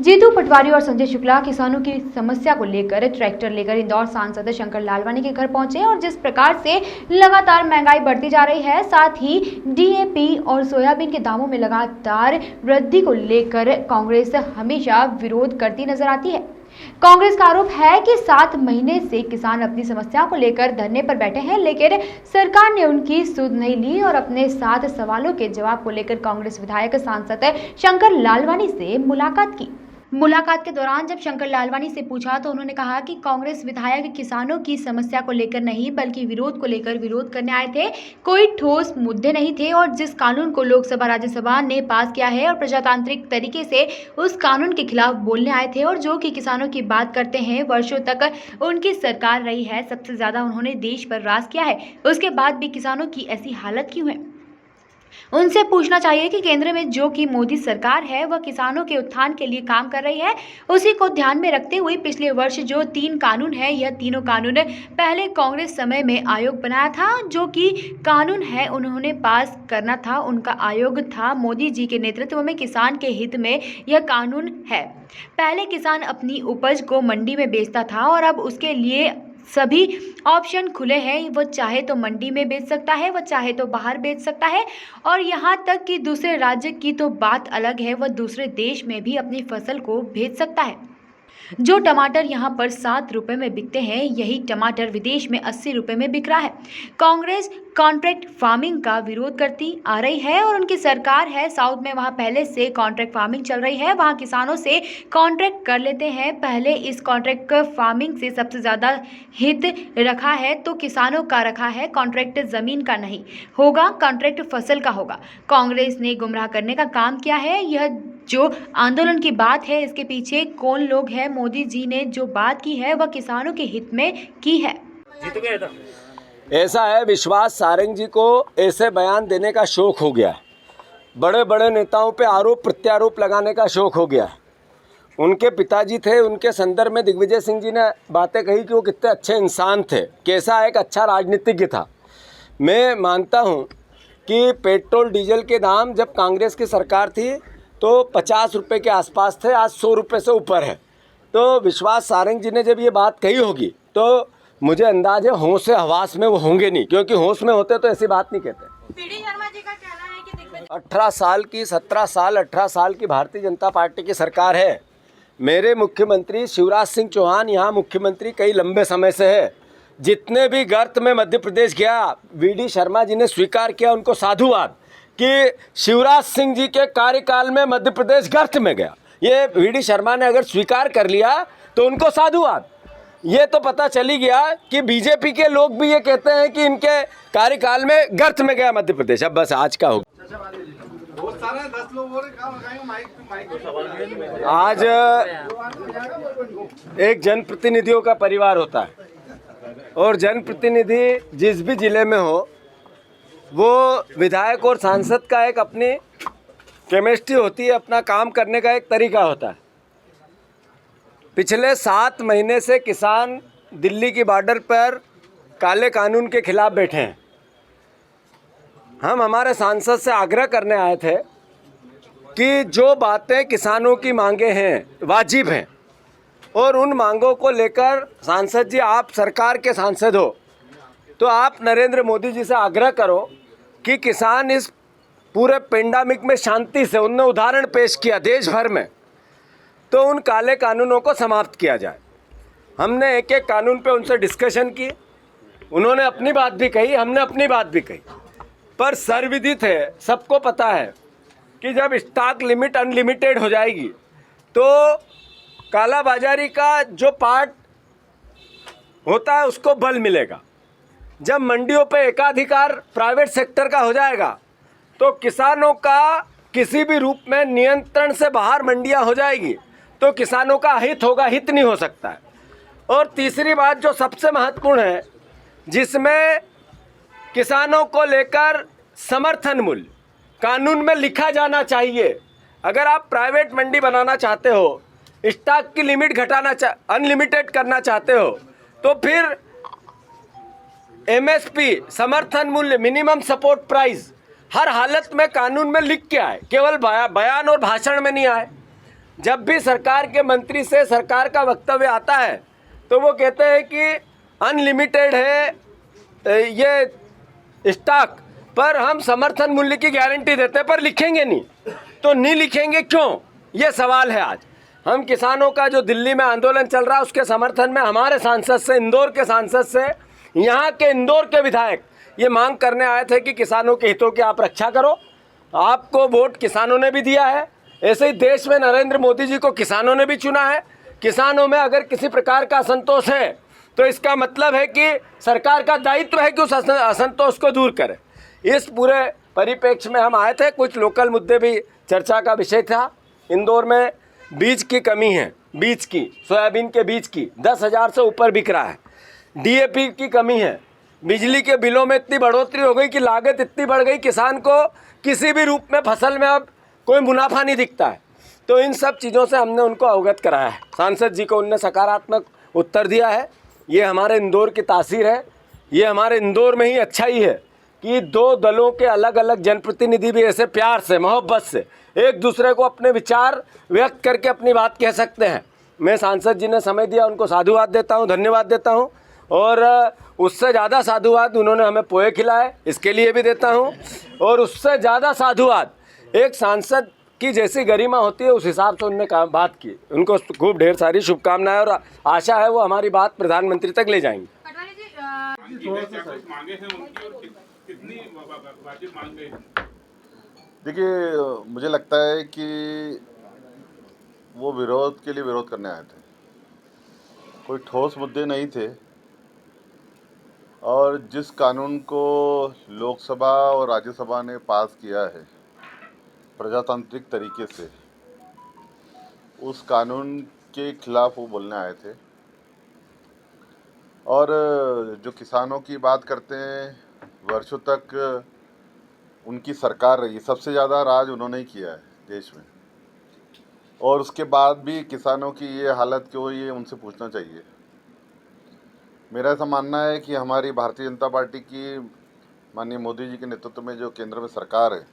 जीतू पटवारी और संजय शुक्ला किसानों की समस्या को लेकर ट्रैक्टर लेकर इंदौर सांसद शंकर लालवानी के घर पहुंचे और जिस प्रकार से लगातार महंगाई बढ़ती जा रही है, साथ ही डीएपी और सोयाबीन के दामों में लगातार वृद्धि को लेकर कांग्रेस हमेशा विरोध करती नजर आती है। कांग्रेस का आरोप है कि 7 महीने से किसान अपनी समस्या को लेकर धरने पर बैठे हैं, लेकिन सरकार ने उनकी सुध नहीं ली और अपने 7 सवालों के जवाब को लेकर कांग्रेस विधायक सांसद शंकर लालवानी से मुलाकात की। मुलाकात के दौरान जब शंकर लालवानी से पूछा तो उन्होंने कहा कि कांग्रेस विधायक किसानों की समस्या को लेकर नहीं बल्कि विरोध को लेकर विरोध करने आए थे। कोई ठोस मुद्दे नहीं थे और जिस कानून को लोकसभा राज्यसभा ने पास किया है और प्रजातांत्रिक तरीके से उस कानून के खिलाफ बोलने आए थे और जो कि किसानों की बात करते हैं, वर्षों तक उनकी सरकार रही है, सबसे ज्यादा उन्होंने देश पर राज किया है, उसके बाद भी किसानों की ऐसी हालत क्यों है? उनसे पूछना चाहिए कि केंद्र में जो कि मोदी सरकार है वह किसानों के उत्थान के लिए काम कर रही है। उसी को ध्यान में रखते हुए पिछले वर्ष जो 3 कानून है, यह तीनों कानून पहले कांग्रेस समय में आयोग बनाया था, जो कि कानून है उन्होंने पास करना था, उनका आयोग था। मोदी जी के नेतृत्व में किसान के हित में यह कानून है। पहले किसान अपनी उपज को मंडी में बेचता था और अब उसके लिए सभी ऑप्शन खुले हैं। वह चाहे तो मंडी में बेच सकता है, वह चाहे तो बाहर बेच सकता है और यहाँ तक कि दूसरे राज्य की तो बात अलग है, वह दूसरे देश में भी अपनी फसल को भेज सकता है। जो टमाटर यहाँ पर 7 रुपए में बिकते हैं, यही टमाटर विदेश में 80 रुपए में बिक रहा है। कांग्रेस कॉन्ट्रैक्ट फार्मिंग का विरोध करती आ रही है और उनकी सरकार है साउथ में, वहाँ पहले से कॉन्ट्रैक्ट फार्मिंग चल रही है, वहाँ किसानों से कॉन्ट्रैक्ट कर लेते हैं। पहले इस कॉन्ट्रैक्ट फार्मिंग से सबसे ज़्यादा हित रखा है तो किसानों का रखा है, कॉन्ट्रैक्ट ज़मीन का नहीं होगा, कॉन्ट्रैक्ट फसल का होगा। कांग्रेस ने गुमराह करने का काम किया है। यह जो आंदोलन की बात है, इसके पीछे कौन लोग हैं? मोदी जी ने जो बात की है वह किसानों के हित में की है। ऐसा है, विश्वास सारंग जी को ऐसे बयान देने का शौक हो गया है, बड़े बड़े नेताओं पे आरोप प्रत्यारोप लगाने का शौक हो गया है। उनके पिताजी थे, उनके संदर्भ में दिग्विजय सिंह जी ने बातें कही कि वो कितने अच्छे इंसान थे, कैसा एक अच्छा राजनीतिज्ञ था। मैं मानता हूँ कि पेट्रोल डीजल के दाम जब कांग्रेस की सरकार थी तो 50 रुपये के आसपास थे, आज 100 रुपये से ऊपर है। तो विश्वास सारंग जी ने जब ये बात कही होगी तो मुझे अंदाज है होश से हवास में वो होंगे नहीं, क्योंकि होश में होते तो ऐसी बात नहीं कहते। पीडी शर्मा जी का कहना है कि 18 साल की 18 साल की भारतीय जनता पार्टी की सरकार है। मेरे मुख्यमंत्री शिवराज सिंह चौहान यहाँ मुख्यमंत्री कई लंबे समय से है। जितने भी गर्त में मध्य प्रदेश गया, वीडी शर्मा जी ने स्वीकार किया उनको साधुवाद कि शिवराज सिंह जी के कार्यकाल में मध्य प्रदेश गर्त में गया। ये वीडी शर्मा ने अगर स्वीकार कर लिया तो उनको साधुवाद। ये तो पता चली गया कि बीजेपी के लोग भी ये कहते हैं कि इनके कार्यकाल में गर्त में गया मध्य प्रदेश। अब बस आज का होगा। आज एक जनप्रतिनिधियों का परिवार होता है और जनप्रतिनिधि जिस भी जिले में हो, वो विधायक और सांसद का एक अपनी केमिस्ट्री होती है, अपना काम करने का एक तरीका होता है। पिछले 7 महीने से किसान दिल्ली की बॉर्डर पर काले कानून के खिलाफ बैठे हैं। हम हमारे सांसद से आग्रह करने आए थे कि जो बातें किसानों की मांगे हैं वाजिब हैं और उन मांगों को लेकर सांसद जी, आप सरकार के सांसद हो तो आप नरेंद्र मोदी जी से आग्रह करो कि किसान इस पूरे पेंडेमिक में शांति से, उनने उदाहरण पेश किया देश भर में, तो उन काले कानूनों को समाप्त किया जाए। हमने एक एक कानून पे उनसे डिस्कशन की, उन्होंने अपनी बात भी कही, हमने अपनी बात भी कही, पर सर्वविदित है, सबको पता है कि जब स्टॉक लिमिट अनलिमिटेड हो जाएगी तो कालाबाजारी का जो पार्ट होता है उसको बल मिलेगा। जब मंडियों पे एकाधिकार प्राइवेट सेक्टर का हो जाएगा तो किसानों का किसी भी रूप में नियंत्रण से बाहर मंडियां हो जाएगी तो किसानों का हित होगा, हित नहीं हो सकता है। और तीसरी बात जो सबसे महत्वपूर्ण है, जिसमें किसानों को लेकर समर्थन मूल्य कानून में लिखा जाना चाहिए। अगर आप प्राइवेट मंडी बनाना चाहते हो, स्टॉक की लिमिट घटाना अनलिमिटेड करना चाहते हो, तो फिर एमएसपी समर्थन मूल्य, मिनिमम सपोर्ट प्राइस हर हालत में कानून में लिख के आए, केवल बयान और भाषण में नहीं आए। जब भी सरकार के मंत्री से सरकार का वक्तव्य आता है तो वो कहते हैं कि अनलिमिटेड है ये स्टॉक, पर हम समर्थन मूल्य की गारंटी देते हैं, पर लिखेंगे नहीं। तो नहीं लिखेंगे क्यों, ये सवाल है। आज हम किसानों का जो दिल्ली में आंदोलन चल रहा है उसके समर्थन में हमारे सांसद से, इंदौर के सांसद से, यहाँ के इंदौर के विधायक ये मांग करने आए थे कि किसानों के हितों की आप रक्षा करो। आपको वोट किसानों ने भी दिया है, ऐसे ही देश में नरेंद्र मोदी जी को किसानों ने भी चुना है। किसानों में अगर किसी प्रकार का असंतोष है तो इसका मतलब है कि सरकार का दायित्व है कि उस असंतोष को दूर करे। इस पूरे परिप्रेक्ष्य में हम आए थे। कुछ लोकल मुद्दे भी चर्चा का विषय था। इंदौर में बीज की कमी है, बीज की, सोयाबीन के बीज की 10,000 से ऊपर बिक रहा है। डीएपी की कमी है, बिजली के बिलों में इतनी बढ़ोतरी हो गई कि लागत इतनी बढ़ गई, किसान को किसी भी रूप में फसल में अब कोई मुनाफा नहीं दिखता है। तो इन सब चीज़ों से हमने उनको अवगत कराया है। सांसद जी को उनने सकारात्मक उत्तर दिया है। ये हमारे इंदौर की तासीर है, ये हमारे इंदौर में ही अच्छाई है कि दो दलों के अलग अलग जनप्रतिनिधि भी ऐसे प्यार से, मोहब्बत से एक दूसरे को अपने विचार व्यक्त करके अपनी बात कह सकते हैं। मैं सांसद जी ने समय दिया, उनको साधुवाद देता हूँ, धन्यवाद देता हूँ। और उससे ज़्यादा साधुवाद उन्होंने हमें पोहे खिलाए, इसके लिए भी देता हूँ। और उससे ज़्यादा साधुवाद एक सांसद की जैसी गरिमा होती है उस हिसाब से उनने बात की। उनको खूब ढेर सारी शुभकामनाएं और आशा है वो हमारी बात प्रधानमंत्री तक ले जाएंगे। पटवारी जी मांगे हैं उनकी और कितनी वाजिब मांग गई? देखिए, मुझे लगता है कि वो विरोध के लिए विरोध करने आए थे, कोई ठोस मुद्दे नहीं थे। और जिस कानून को लोकसभा और राज्यसभा ने पास किया है प्रजातांत्रिक तरीके से, उस कानून के खिलाफ वो बोलने आए थे। और जो किसानों की बात करते हैं, वर्षों तक उनकी सरकार रही, सबसे ज़्यादा राज उन्होंने ही किया है देश में, और उसके बाद भी किसानों की ये हालत क्यों हुई है उनसे पूछना चाहिए। मेरा ऐसा मानना है कि हमारी भारतीय जनता पार्टी की माननीय मोदी जी के नेतृत्व में जो केंद्र में सरकार है,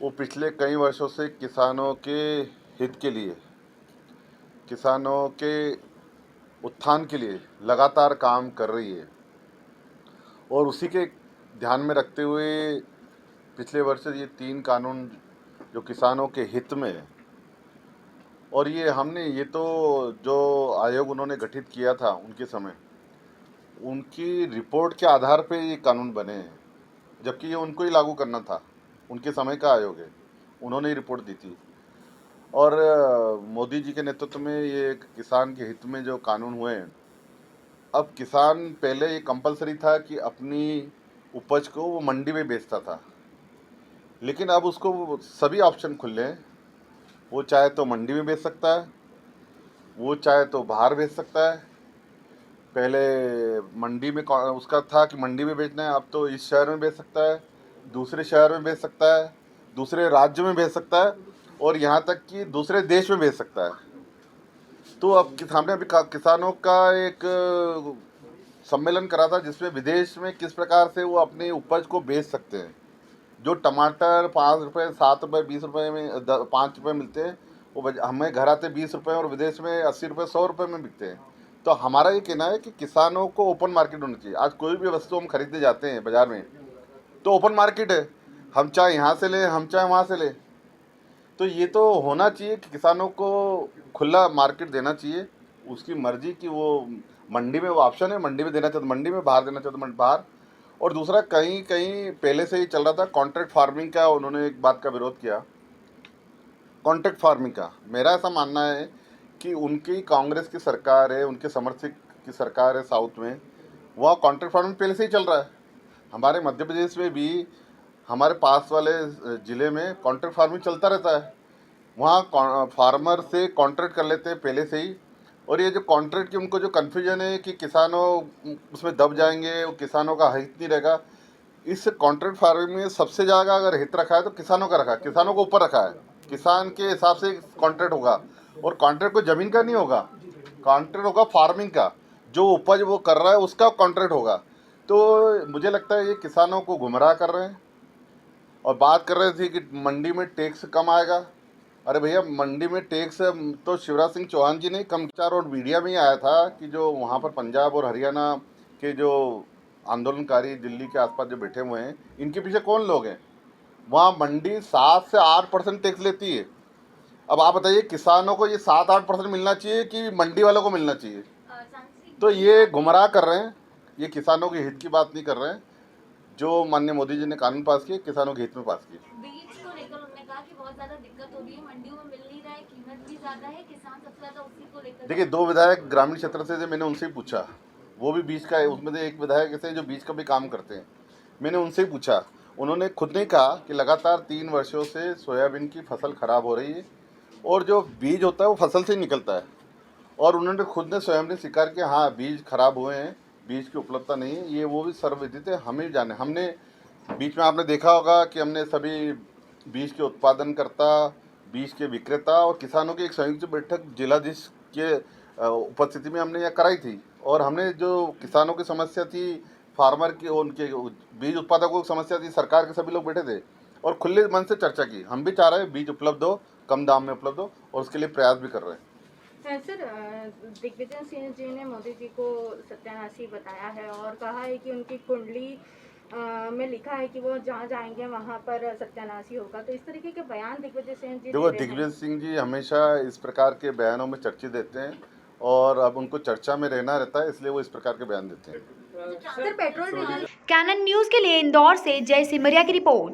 वो पिछले कई वर्षों से किसानों के हित के लिए, किसानों के उत्थान के लिए लगातार काम कर रही है। और उसी के ध्यान में रखते हुए पिछले वर्ष ये 3 कानून जो किसानों के हित में है, और ये तो जो आयोग उन्होंने गठित किया था उनके समय, उनकी रिपोर्ट के आधार पे ये कानून बने हैं, जबकि ये उनको ही लागू करना था। उनके समय का आयोग है, उन्होंने ही रिपोर्ट दी थी। और मोदी जी के नेतृत्व में ये किसान के हित में जो कानून हुए हैं, अब किसान पहले ये कंपलसरी था कि अपनी उपज को वो मंडी में बेचता था, लेकिन अब उसको सभी ऑप्शन खुले हैं। वो चाहे तो मंडी में बेच सकता है, वो चाहे तो बाहर बेच सकता है। पहले मंडी में उसका था कि मंडी में बेचना है, अब तो इस शहर में बेच सकता है, दूसरे शहर में बेच सकता है, दूसरे राज्य में बेच सकता है, और यहाँ तक कि दूसरे देश में बेच सकता है। तो अब हमने अभी किसानों का एक सम्मेलन करा था जिसमें विदेश में किस प्रकार से वो अपनी उपज को बेच सकते हैं। जो टमाटर 5 रुपये, 7 रुपये, 20 रुपये में 5 रुपये मिलते हैं, वो हमें घर आते 20 रुपये और विदेश में 80 रुपये, 100 रुपये में बिकते हैं। तो हमारा ये कहना है कि किसानों को ओपन मार्केट होना चाहिए। आज कोई भी वस्तु हम खरीदने जाते हैं बाज़ार में तो ओपन मार्केट है, हम चाहे यहाँ से लें, हम चाहे वहाँ से लें। तो ये तो होना चाहिए कि किसानों को खुला मार्केट देना चाहिए, उसकी मर्जी कि वो मंडी में, वो ऑप्शन है, मंडी में देना चाहते मंडी में, बाहर देना चाहते बाहर। और दूसरा, कहीं कहीं पहले से ही चल रहा था कॉन्ट्रैक्ट फार्मिंग का, उन्होंने एक बात का विरोध किया कॉन्ट्रैक्ट फार्मिंग का। मेरा ऐसा मानना है कि उनकी कांग्रेस की सरकार है, उनके समर्थक की सरकार है साउथ में, वहाँ कॉन्ट्रैक्ट फार्मिंग पहले से ही चल रहा है। हमारे मध्य प्रदेश में भी हमारे पास वाले ज़िले में कॉन्ट्रैक्ट फार्मिंग चलता रहता है। वहाँ फार्मर से कॉन्ट्रैक्ट कर लेते हैं पहले से ही। और ये जो कॉन्ट्रैक्ट की उनको जो कन्फ्यूजन है कि किसानों उसमें दब जाएंगे, वो किसानों का हित नहीं रहेगा। इस कॉन्ट्रैक्ट फार्मिंग में सबसे ज़्यादा अगर हित रखा है तो किसानों का रखा है, किसानों को ऊपर रखा है। किसान के हिसाब से कॉन्ट्रैक्ट होगा, और कॉन्ट्रैक्ट कोई ज़मीन का नहीं होगा, कॉन्ट्रैक्ट होगा फार्मिंग का, जो उपज वो कर रहा है उसका कॉन्ट्रैक्ट होगा। तो मुझे लगता है ये किसानों को गुमराह कर रहे हैं। और बात कर रहे थे कि मंडी में टैक्स कम आएगा, अरे भैया, मंडी में टैक्स तो शिवराज सिंह चौहान जी ने कम किया। और मीडिया में ही आया था कि जो वहाँ पर पंजाब और हरियाणा के जो आंदोलनकारी दिल्ली के आसपास जो बैठे हुए हैं, इनके पीछे कौन लोग हैं। वहाँ मंडी 7 से 8% टैक्स लेती है। अब आप बताइए, किसानों को ये 7-8% मिलना चाहिए कि मंडी वालों को मिलना चाहिए? तो ये गुमराह कर रहे हैं, ये किसानों के हित की बात नहीं कर रहे हैं। जो माननीय मोदी जी ने कानून पास किए, किसानों के हित में पास किए। बीज को लेकर उन्होंने कहा कि बहुत ज्यादा दिक्कत हो रही है, मंडियों में मिल नहीं रहा है, कीमत भी ज्यादा है, किसान सबसे ज्यादा उसी को लेकर। देखिए, 2 विधायक ग्रामीण क्षेत्र से मैंने उनसे ही पूछा, वो भी बीज का है, उसमें से एक विधायक ऐसे जो बीज का भी काम करते हैं। मैंने उनसे ही पूछा, उन्होंने खुद ने कहा कि लगातार 3 वर्षों से सोयाबीन की फसल खराब हो रही है और जो बीज होता है वो फसल से ही निकलता है। और उन्होंने खुद ने स्वयं ने स्वीकार किया, हाँ बीज खराब हुए हैं, बीज की उपलब्धता नहीं है। ये वो भी सर्वविदित है, हमें जाने। हमने बीच में आपने देखा होगा कि हमने सभी बीज के उत्पादनकर्ता, बीज के विक्रेता और किसानों की एक संयुक्त बैठक जिलाधीश के उपस्थिति में हमने यहाँ कराई थी। और हमने जो किसानों की समस्या थी, फार्मर की, उनके बीज उत्पादकों की समस्या थी, सरकार के सभी लोग बैठे थे और खुले मन से चर्चा की। हम भी चाह रहे हैं बीज उपलब्ध हो, कम दाम में उपलब्ध हो, और उसके लिए प्रयास भी कर रहे हैं। सर, दिग्विजय सिंह जी ने मोदी जी को सत्यानाशी बताया है और कहा है कि उनकी कुंडली में लिखा है कि वो जहाँ जाएंगे वहाँ पर सत्यानाशी होगा। तो इस तरीके के बयान दिग्विजय सिंह जी देखो, दिग्विजय सिंह जी हमेशा इस प्रकार के बयानों में चर्चा देते हैं और अब उनको चर्चा में रहना रहता है, इसलिए वो इस प्रकार के बयान देते हैं। सर, पेट्रोल डीजल कैनन न्यूज़ के लिए इंदौर से जय सिमरिया की रिपोर्ट।